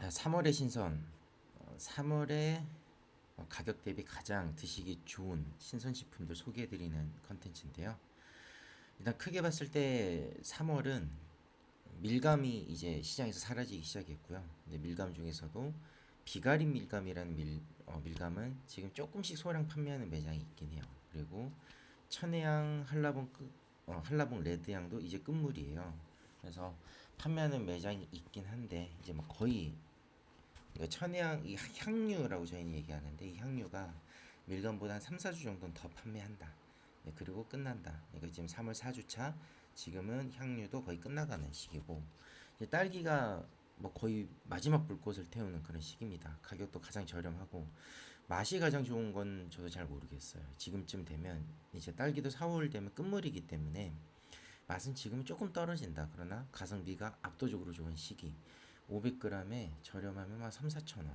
자, 3월의 신선. 3월에 가격 대비 가장 드시기 좋은 신선식품들 소개해드리는 컨텐츠인데요. 일단 크게 봤을 때 3월은 밀감이 이제 시장에서 사라지기 시작했고요. 근데 밀감 중에서도 비가림 밀감이라는 밀감은 지금 조금씩 소량 판매하는 매장이 있긴 해요. 그리고 천혜향 한라봉 레드향도 이제 끝물이에요. 그래서 판매하는 매장이 있긴 한데 이제 뭐 거의, 그러니까 천혜향 이 향류라고 저희는 얘기하는데, 이 향류가 밀감보다 한 3, 4주 정도는 더 판매한다. 네, 그리고 끝난다. 그러니까 지금 3월 4주차, 지금은 향류도 거의 끝나가는 시기고, 이제 딸기가 뭐 거의 마지막 불꽃을 태우는 그런 시기입니다. 가격도 가장 저렴하고 맛이 가장 좋은 건 저도 잘 모르겠어요. 지금쯤 되면 이제 딸기도 4월 되면 끝물이기 때문에 맛은 지금 조금 떨어진다. 그러나 가성비가 압도적으로 좋은 시기. 500g에 저렴하면 막 3, 4천 원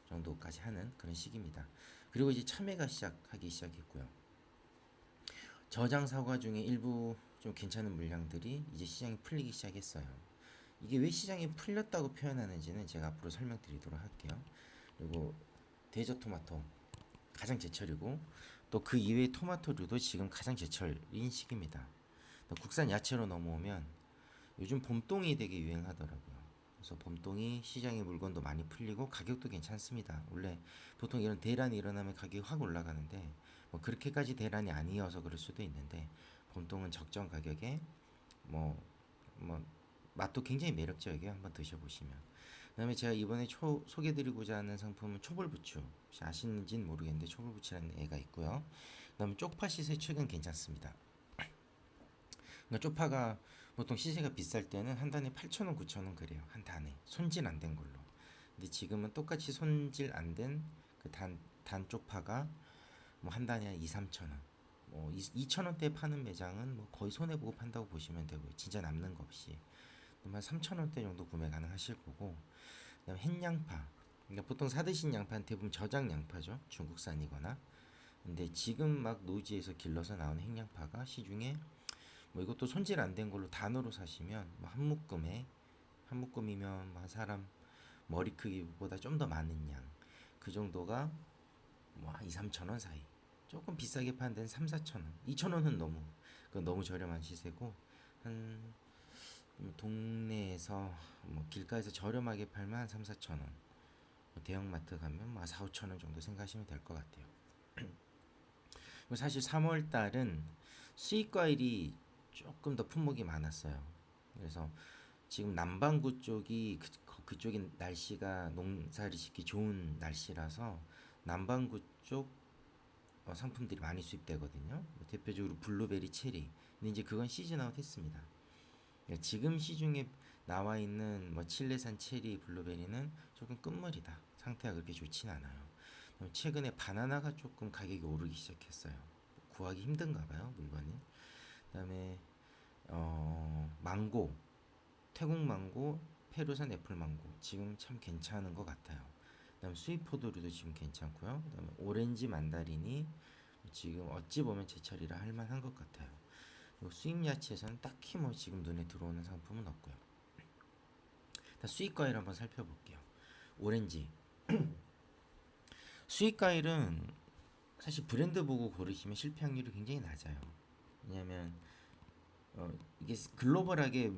정도까지 하는 그런 시기입니다. 그리고 이제 참외가 시작하기 시작했고요. 저장 사과 중에 일부 좀 괜찮은 물량들이 이제 시장에 풀리기 시작했어요. 이게 왜 시장에 풀렸다고 표현하는지는 제가 앞으로 설명드리도록 할게요. 그리고 대저 토마토 가장 제철이고, 또 그 이외의 토마토류도 지금 가장 제철인 시기입니다. 또 국산 야채로 넘어오면 요즘 봄동이 되게 유행하더라고요. 그래서 봄동이 시장에 물건도 많이 풀리고 가격도 괜찮습니다. 원래 보통 이런 대란이 일어나면 가격이 확 올라가는데, 뭐 그렇게까지 대란이 아니어서 그럴 수도 있는데, 봄동은 적정 가격에 뭐, 뭐 맛도 굉장히 매력적이에요. 한번 드셔보시면. 그다음에 제가 이번에 소개드리고자 하는 상품은 초벌부추. 혹시 아시는지는 모르겠는데 초벌부추라는 애가 있고요. 그다음에 쪽파 시세 최근 괜찮습니다. 그러니까 쪽파가 보통 시세가 비쌀 때는 한 단에 8,000원, 9,000원 그래요. 한 단에. 손질 안 된 걸로. 근데 지금은 똑같이 손질 안 된 그 단 쪽파가 뭐 한 단에 한 2, 3,000원. 뭐 2,000원대에 파는 매장은 뭐 거의 손해보고 판다고 보시면 되고요. 진짜 남는 거 없이. 한 3,000원대 정도 구매 가능하실 거고. 그다음에 햇양파. 그러니까 보통 사드신 양파는 대부분 저장 양파죠. 중국산이거나. 근데 지금 막 노지에서 길러서 나오는 햇양파가 시중에 뭐 이것도 손질 안 된 걸로 단으로 사시면 뭐 한 묶음이면 뭐 한 사람 머리 크기보다 좀 더 많은 양, 그 정도가 뭐 한 2, 3천 원 사이. 조금 비싸게 파는 데는 3, 4천 원. 2천 원은 너무, 그건 너무 저렴한 시세고, 한 동네에서 뭐 길가에서 저렴하게 팔면 한 3, 4천 원. 뭐 대형마트 가면 뭐 4, 5천 원 정도 생각하시면 될 것 같아요. 사실 3월 달은 수입 과일이 조금 더 품목이 많았어요. 그래서 지금 남반구 쪽이 그쪽이 날씨가 농사를 짓기 좋은 날씨라서 남반구 쪽 상품들이 많이 수입되거든요. 뭐 대표적으로 블루베리, 체리. 근데 이제 그건 시즌아웃 했습니다. 그러니까 지금 시중에 나와 있는 뭐 칠레산 체리, 블루베리는 조금 끝물이다. 상태가 그렇게 좋진 않아요. 최근에 바나나가 조금 가격이 오르기 시작했어요. 구하기 힘든가 봐요, 물건이. 그다음에 망고, 태국 망고, 페루산 애플 망고 지금 참 괜찮은 것 같아요. 그다음에 스윗 포도류도 지금 괜찮고요. 그다음에 오렌지, 만다린이 지금 어찌 보면 제철이라 할 만한 것 같아요. 그리고 수입 야채에서는 딱히 뭐 지금 눈에 들어오는 상품은 없고요. 수입 과일 한번 살펴볼게요. 오렌지. 수입 과일은 사실 브랜드 보고 고르시면 실패 확률이 굉장히 낮아요. 왜냐하면 이게 글로벌하게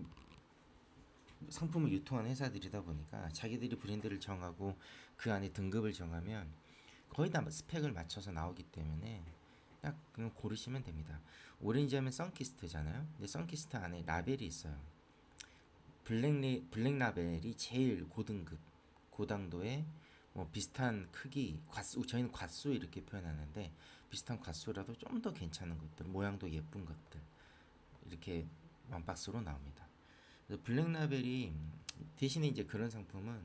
상품을 유통하는 회사들이다 보니까 자기들이 브랜드를 정하고 그 안에 등급을 정하면 거의 다 스펙을 맞춰서 나오기 때문에 딱 그냥 고르시면 됩니다. 오렌지 하면 선키스트잖아요. 근데 선키스트 안에 라벨이 있어요. 블랙 라벨이 제일 고등급, 고당도의 뭐 비슷한 크기, 과수, 저희는 과수 이렇게 표현하는데 비슷한 과수라도 좀 더 괜찮은 것들, 모양도 예쁜 것들 이렇게 완박스로 나옵니다. 블랙라벨이 대신에 이제 그런 상품은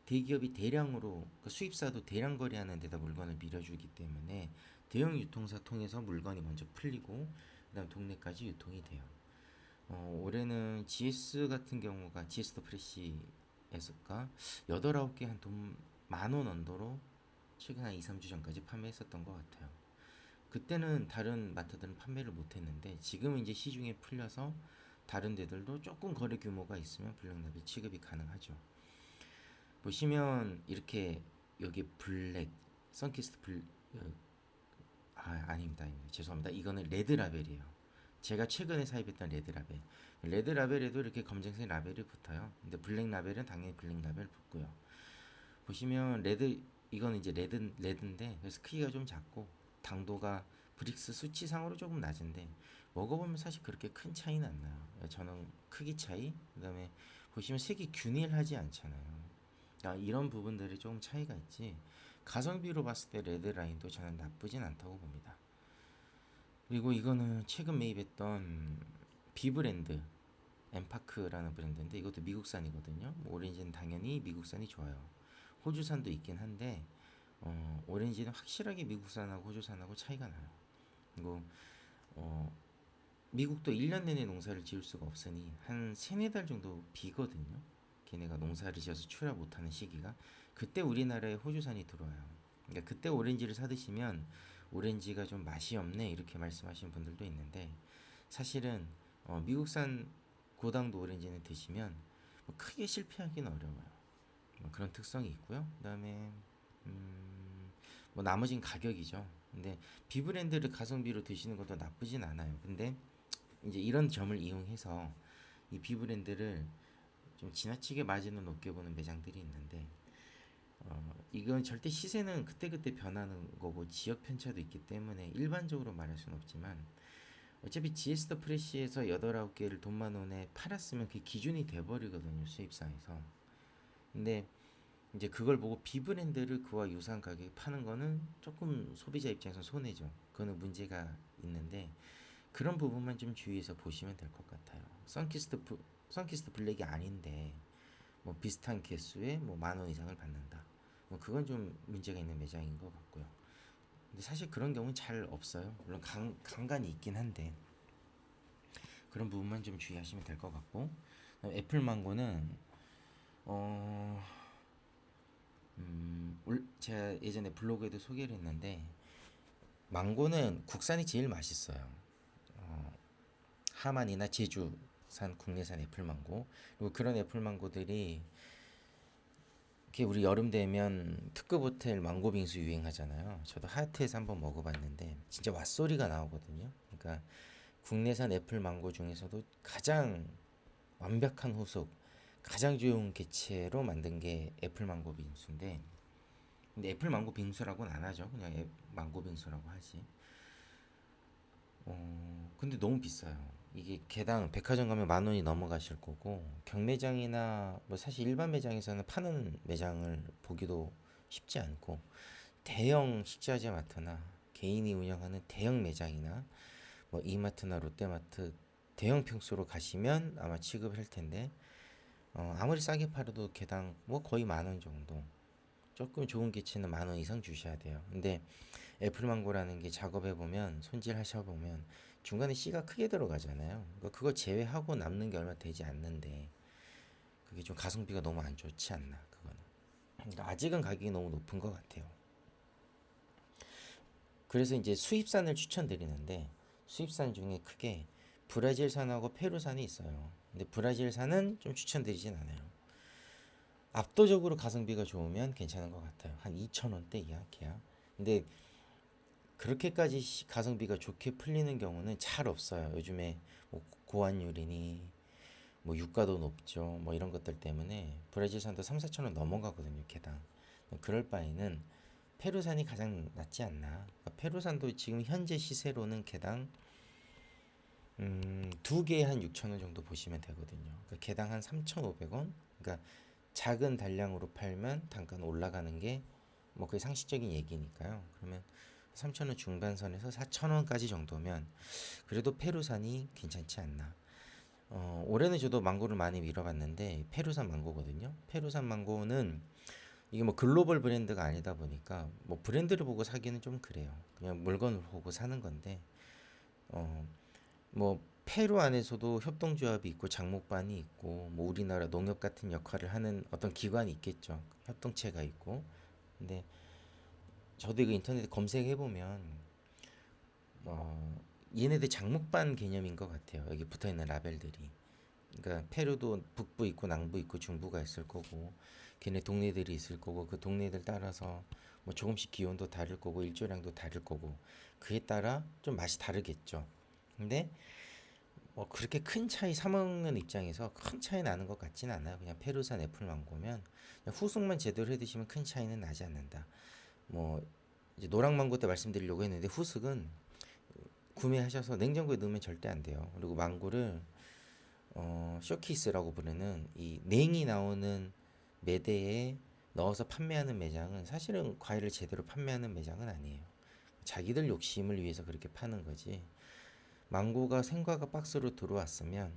대기업이 대량으로, 그러니까 수입사도 대량 거래하는 데다 물건을 밀어주기 때문에 대형 유통사 통해서 물건이 먼저 풀리고 그다음 동네까지 유통이 돼요. 올해는 GS 같은 경우가 GS 더 프레시에서가 8, 9개 한 돈 만원 언더로 최근 한 2, 3주 전까지 판매했었던 것 같아요. 그때는 다른 마트들은 판매를 못했는데 지금은 이제 시중에 풀려서 다른 데들도 조금 거래 규모가 있으면 블랙label 취급이 가능하죠. 보시면 이렇게 여기 블랙, 선키스트 아닙니다. 죄송합니다. 이거는 레드 라벨이에요. 제가 최근에 사입했던 레드 라벨. 레드 라벨에도 이렇게 검정색 라벨이 붙어요. 근데 블랙 라벨은 당연히 블랙 라벨 붙고요. 보시면 레드, 이거는 이제 레드인데, 그래서 크기가 좀 작고 당도가 브릭스 수치상으로 조금 낮은데 먹어보면 사실 그렇게 큰 차이는 안 나요. 저는 크기 차이, 그다음에 보시면 색이 균일하지 않잖아요. 그러니까 이런 부분들이 조금 차이가 있지, 가성비로 봤을 때 레드라인도 저는 나쁘진 않다고 봅니다. 그리고 이거는 최근 매입했던 비브랜드 엠파크라는 브랜드인데, 이것도 미국산이거든요. 오렌지는 당연히 미국산이 좋아요. 호주산도 있긴 한데 오렌지는 확실하게 미국산하고 호주산하고 차이가 나요. 그리고 어, 미국도 1년 내내 농사를 지을 수가 없으니 한 세네 달 정도 비거든요. 걔네가 농사를 지어서 출하 못하는 시기가, 그때 우리나라에 호주산이 들어와요. 그러니까 그때 오렌지를 사 드시면 오렌지가 좀 맛이 없네 이렇게 말씀하시는 분들도 있는데, 사실은 미국산 고당도 오렌지는 드시면 뭐 크게 실패하기는 어려워요. 뭐 그런 특성이 있고요. 그다음에 뭐 나머진 가격이죠. 근데 비브랜드를 가성비로 드시는 것도 나쁘진 않아요. 근데 이제 이런 점을 이용해서 이 비브랜드를 좀 지나치게 마진을 높게 보는 매장들이 있는데, 이건 절대 시세는 그때그때 변하는 거고 지역 편차도 있기 때문에 일반적으로 말할 수는 없지만, 어차피 GS 더 프레시에서 8, 9개를 돈 만 원에 팔았으면 그게 기준이 돼버리거든요, 수입사에서. 근데 이제 그걸 보고 비브랜드를 그와 유사한 가격에 파는 거는 조금 소비자 입장에서 손해죠. 그거는 문제가 있는데, 그런 부분만 좀 주의해서 보시면 될 것 같아요. 선키스트 블랙이 아닌데 뭐 비슷한 개수에 뭐 10,000원 이상을 받는다. 뭐 그건 좀 문제가 있는 매장인 것 같고요. 근데 사실 그런 경우는 잘 없어요. 물론 간간이 있긴 한데 그런 부분만 좀 주의하시면 될 것 같고, 애플 망고는 어 제가 예전에 블로그에도 소개를 했는데, 망고는 국산이 제일 맛있어요. 하만이나 제주산 국내산 애플망고, 그리고 그런 애플망고들이 이렇게 우리 여름 되면 특급 호텔 망고 빙수 유행하잖아요. 저도 하얏트에서 한번 먹어봤는데 진짜 왓소리가 나오거든요. 그러니까 국내산 애플망고 중에서도 가장 완벽한 후숙, 가장 좋은 개체로 만든 게 애플망고 빙수인데, 근데 애플망고 빙수라고는 안 하죠. 그냥 망고 빙수라고 하지. 근데 너무 비싸요. 이게 개당 백화점 가면 10,000원이 넘어가실 거고, 경매장이나 뭐 사실 일반 매장에서는 파는 매장을 보기도 쉽지 않고, 대형 식자재 마트나 개인이 운영하는 대형 매장이나 뭐 이마트나 롯데마트 대형 평수로 가시면 아마 취급을 할 텐데, 아무리 싸게 팔아도 개당 뭐 거의 10,000원 정도, 조금 좋은 개체는 10,000원 이상 주셔야 돼요. 근데 애플망고라는 게 작업해 보면, 손질하셔 보면 중간에 씨가 크게 들어가잖아요. 그러니까 그거 제외하고 남는 게 얼마 되지 않는데, 그게 좀 가성비가 너무 안 좋지 않나, 그거는. 그러니까 아직은 가격이 너무 높은 것 같아요. 그래서 이제 수입산을 추천드리는데, 수입산 중에 크게 브라질산하고 페루산이 있어요. 근데 브라질산은 좀 추천드리진 않아요. 압도적으로 가성비가 좋으면 괜찮은 것 같아요. 한 2,000원대 이하 계약. 근데 그렇게까지 가성비가 좋게 풀리는 경우는 잘 없어요. 요즘에 뭐 고환율이니 뭐 유가도 높죠. 뭐 이런 것들 때문에 브라질산도 3, 4천 원 넘어가거든요, 개당. 그럴 바에는 페루산이 가장 낫지 않나. 그러니까 페루산도 지금 현재 시세로는 개당 두 개에 한 6천 원 정도 보시면 되거든요. 그러니까 개당 한 3,500원. 그러니까 작은 단량으로 팔면 단가는 올라가는 게 뭐 그게 상식적인 얘기니까요. 그러면 3,000원 중반선에서 4,000원까지 정도면 그래도 페루산이 괜찮지 않나. 올해는 저도 망고를 많이 밀어봤는데 페루산 망고거든요. 페루산 망고는 이게 뭐 글로벌 브랜드가 아니다 보니까 뭐 브랜드를 보고 사기는 좀 그래요. 그냥 물건을 보고 사는 건데, 어, 뭐 페루 안에서도 협동조합이 있고 장목반이 있고 뭐 우리나라 농협 같은 역할을 하는 어떤 기관이 있겠죠. 협동체가 있고. 근데 저도 이거 인터넷에 검색해 보면 얘네들 장목반 개념인 것 같아요. 여기 붙어 있는 라벨들이. 그러니까 페루도 북부 있고 남부 있고 중부가 있을 거고 걔네 동네들이 있을 거고 그 동네들 따라서 뭐 조금씩 기온도 다를 거고 일조량도 다를 거고 그에 따라 좀 맛이 다르겠죠. 근데 뭐 그렇게 큰 차이 사 먹는 입장에서 큰 차이 나는 것 같진 않아요. 그냥 페루산 애플 망고면 그냥 후숙만 제대로 해 드시면 큰 차이는 나지 않는다. 뭐 이제 노랑 망고 때 말씀드리려고 했는데 후숙은 구매하셔서 냉장고에 넣으면 절대 안 돼요. 그리고 망고를 쇼케이스라고 부르는 이 냉이 나오는 매대에 넣어서 판매하는 매장은 사실은 과일을 제대로 판매하는 매장은 아니에요. 자기들 욕심을 위해서 그렇게 파는 거지. 망고가 생과가 박스로 들어왔으면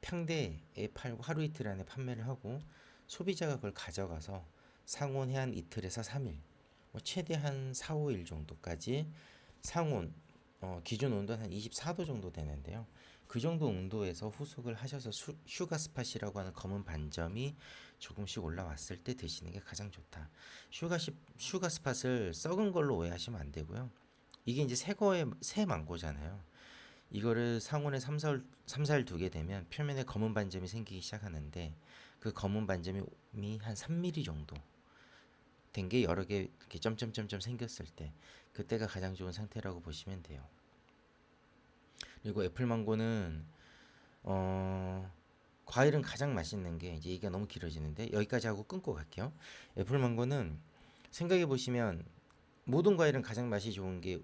평대에 팔고 하루 이틀 안에 판매를 하고 소비자가 그걸 가져가서 상온에 한 이틀에서 3일, 뭐 최대 한 4, 5일 정도까지 상온 기준 온도는 한 24도 정도 되는데요. 그 정도 온도에서 후숙을 하셔서 슈가 스팟이라고 하는 검은 반점이 조금씩 올라왔을 때 드시는 게 가장 좋다. 슈가 스팟을 썩은 걸로 오해하시면 안 되고요. 이게 이제 새 망고잖아요. 이거를 상온에 3, 4일 두게 되면 표면에 검은 반점이 생기기 시작하는데 그 검은 반점이 한 3mm 정도 된 게 여러 개 이렇게 점점점점 생겼을 때 그때가 가장 좋은 상태라고 보시면 돼요. 그리고 애플망고는 과일은 가장 맛있는 게 이제 얘기가 너무 길어지는데 여기까지 하고 끊고 갈게요. 애플망고는 생각해 보시면 모든 과일은 가장 맛이 좋은 게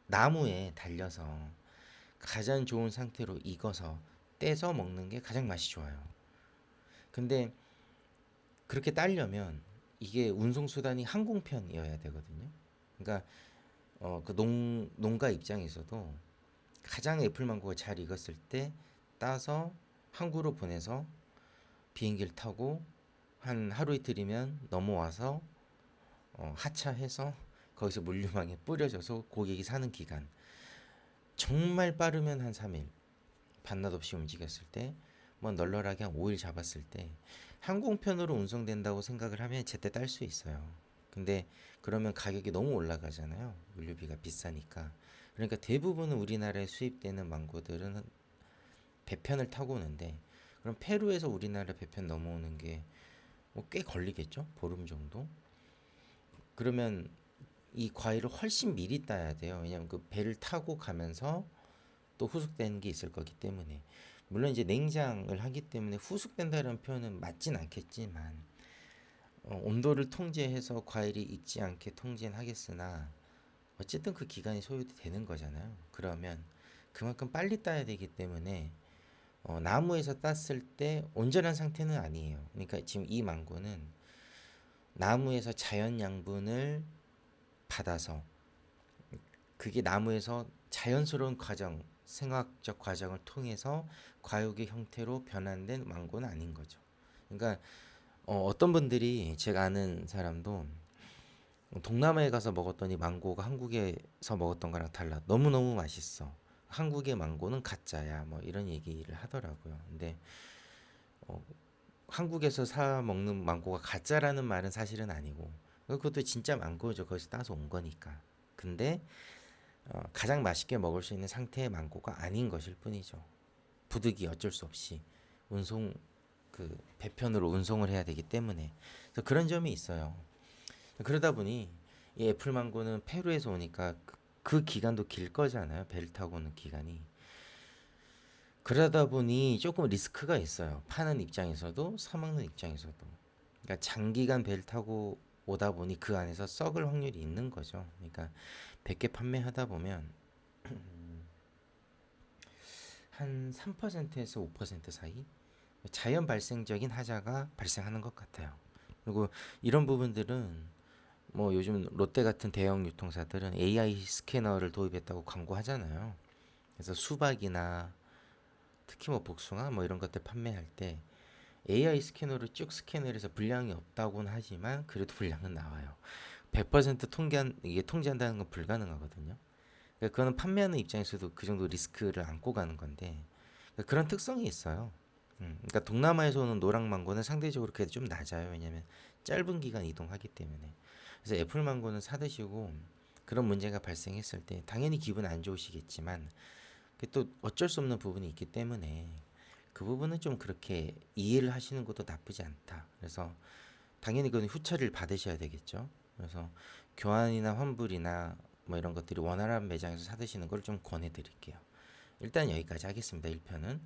나무에 달려서 가장 좋은 상태로 익어서 떼서 먹는 게 가장 맛이 좋아요. 근데 그렇게 따려면 이게 운송 수단이 항공편이어야 되거든요. 그러니까 그 농가 입장에서도 가장 애플망고가 잘 익었을 때 따서 항구로 보내서 비행기를 타고 한 하루 이틀이면 넘어와서 하차해서 거기서 물류망에 뿌려져서 고객이 사는 기간 정말 빠르면 한 3일 반나절 없이 움직였을 때 뭐 널널하게 한 5일 잡았을 때 항공편으로 운송된다고 생각을 하면 제때 딸 수 있어요. 근데 그러면 가격이 너무 올라가잖아요. 물류비가 비싸니까. 그러니까 대부분 우리나라에 수입되는 망고들은 배편을 타고 오는데 그럼 페루에서 우리나라 배편 넘어오는 게 뭐 꽤 걸리겠죠? 보름 정도? 그러면 이 과일을 훨씬 미리 따야 돼요. 왜냐면 그 배를 타고 가면서 또 후숙되는 게 있을 거기 때문에 물론 이제 냉장을 하기 때문에 후숙된다는 표현은 맞진 않겠지만 온도를 통제해서 과일이 익지 않게 통제는 하겠으나 어쨌든 그 기간이 소요되는 거잖아요. 그러면 그만큼 빨리 따야 되기 때문에 나무에서 땄을 때 온전한 상태는 아니에요. 그러니까 지금 이 망고는 나무에서 자연 양분을 받아서 그게 나무에서 자연스러운 과정, 생화학적 과정을 통해서 과육의 형태로 변환된 망고는 아닌 거죠. 그러니까 어떤 분들이 제가 아는 사람도 동남아에 가서 먹었더니 망고가 한국에서 먹었던 거랑 달라. 너무너무 맛있어. 한국의 망고는 가짜야. 뭐 이런 얘기를 하더라고요. 근데 어, 한국에서 사 먹는 망고가 가짜라는 말은 사실은 아니고 그것도 진짜 망고죠. 거기서 따서 온 거니까. 근데 가장 맛있게 먹을 수 있는 상태의 망고가 아닌 것일 뿐이죠. 부득이 어쩔 수 없이 운송 그 배편으로 운송을 해야 되기 때문에 그래서 그런 점이 있어요. 그러다 보니 이 애플망고는 페루에서 오니까 그 기간도 길 거잖아요. 배를 타고 오는 기간이. 그러다 보니 조금 리스크가 있어요. 파는 입장에서도 사 먹는 입장에서도. 그러니까 장기간 배를 타고 오다 보니 그 안에서 썩을 확률이 있는 거죠. 그러니까 100개 판매하다 보면 한 3%에서 5% 사이 자연 발생적인 하자가 발생하는 것 같아요. 그리고 이런 부분들은 뭐 요즘 롯데 같은 대형 유통사들은 AI 스캐너를 도입했다고 광고하잖아요. 그래서 수박이나 특히 뭐 복숭아 뭐 이런 것들 판매할 때 AI 스캐너로 쭉 스캔을 해서 불량이 없다고는 하지만 그래도 불량은 나와요. 100% 이게 통제한다는 건 불가능하거든요. 그러니까 그거는 판매하는 입장에서도 그 정도 리스크를 안고 가는 건데 그러니까 그런 특성이 있어요. 그러니까 동남아에서 오는 노랑망고는 상대적으로 그래도 좀 낮아요. 왜냐면 짧은 기간 이동하기 때문에. 그래서 애플망고는 사드시고 그런 문제가 발생했을 때 당연히 기분 안 좋으시겠지만 그게 또 어쩔 수 없는 부분이 있기 때문에 그 부분은 좀 그렇게 이해를 하시는 것도 나쁘지 않다. 그래서 당연히 그건 후처리를 받으셔야 되겠죠. 그래서 교환이나 환불이나 뭐 이런 것들이 원활한 매장에서 사드시는 걸 좀 권해드릴게요. 일단 여기까지 하겠습니다. 1편은.